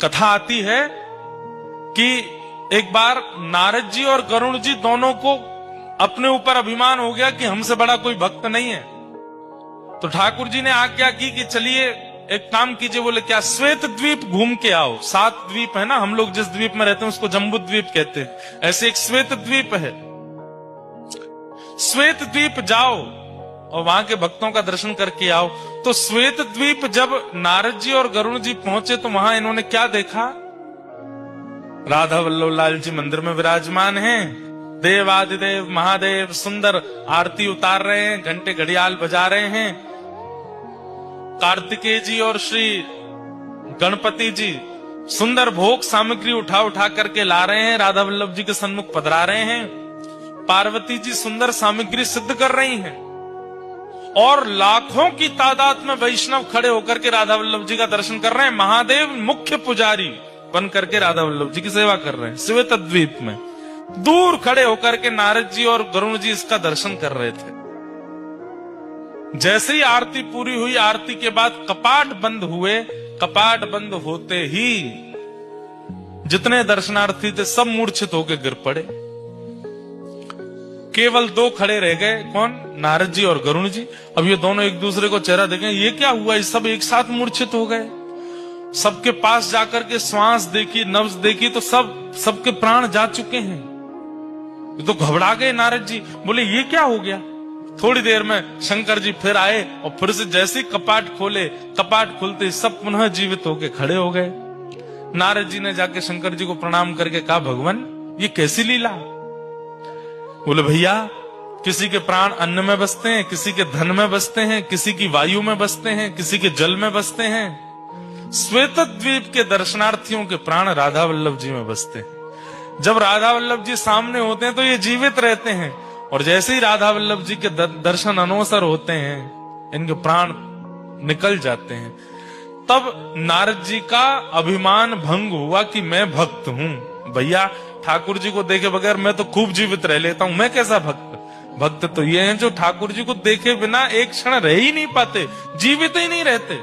कथा आती है कि एक बार नारद जी और गरुड़ जी दोनों को अपने ऊपर अभिमान हो गया कि हमसे बड़ा कोई भक्त नहीं है। तो ठाकुर जी ने आज्ञा की कि चलिए एक काम कीजिए। बोले क्या? श्वेत द्वीप घूम के आओ। 7 द्वीप है ना, हम लोग जिस द्वीप में रहते हैं उसको जम्बू द्वीप कहते हैं, ऐसे एक श्वेत द्वीप है। श्वेत द्वीप जाओ और वहां के भक्तों का दर्शन करके आओ। तो श्वेत द्वीप जब नारद जी और गरुड़ जी पहुंचे तो वहां इन्होंने क्या देखा? राधा वल्लभ लाल जी मंदिर में विराजमान हैं, देव आदिदेव महादेव सुंदर आरती उतार रहे हैं, घंटे घड़ियाल बजा रहे हैं। कार्तिकेय जी और श्री गणपति जी सुंदर भोग सामग्री उठा उठा करके ला रहे हैं, राधा वल्लभ जी के सन्मुख पधरा रहे हैं। पार्वती जी सुंदर सामग्री सिद्ध कर रही हैं और लाखों की तादाद में वैष्णव खड़े होकर के राधा वल्लभ जी का दर्शन कर रहे हैं। महादेव मुख्य पुजारी बन करके राधा वल्लभ जी की सेवा कर रहे हैं श्वेत द्वीप में। दूर खड़े होकर के नारद जी और गरुड़ जी इसका दर्शन कर रहे थे। जैसे ही आरती पूरी हुई, आरती के बाद कपाट बंद हुए। कपाट बंद होते ही जितने दर्शनार्थी थे सब मूर्छित होकर गिर पड़े। केवल 2 खड़े रह गए। कौन? नारद जी और गरुड़ जी। अब ये दोनों एक दूसरे को चेहरा देखें, ये क्या हुआ? ये सब एक साथ मूर्छित हो गए। सबके पास जाकर के श्वास देखी, नब्ज देखी तो सबके प्राण जा चुके हैं। तो घबरा गए नारद जी, बोले ये क्या हो गया? थोड़ी देर में शंकर जी फिर आए और फिर से जैसे ही कपाट खोले, कपाट खुलते सब पुनः जीवित होके खड़े हो गए। नारद जी ने जाके शंकर जी को प्रणाम करके कहा, भगवान ये कैसी लीला? बोले भैया किसी के प्राण अन्न में बसते हैं, किसी के धन में बसते हैं, किसी की वायु में बसते हैं, किसी के जल में बसते हैं। श्वेत द्वीप के दर्शनार्थियों के प्राण राधा वल्लभ जी में बसते हैं। जब राधा वल्लभ जी सामने होते हैं तो ये जीवित रहते हैं और जैसे ही राधा वल्लभ जी के दर्शन अनवसर होते हैं इनके प्राण निकल जाते हैं। तब नारद जी का अभिमान भंग हुआ कि मैं भक्त हूं। भैया ठाकुर जी को देखे बगैर मैं तो खूब जीवित रह लेता हूं, मैं कैसा भक्त? भक्त तो ये हैं जो ठाकुर जी को देखे बिना एक क्षण रह ही नहीं पाते, जीवित ही नहीं रहते।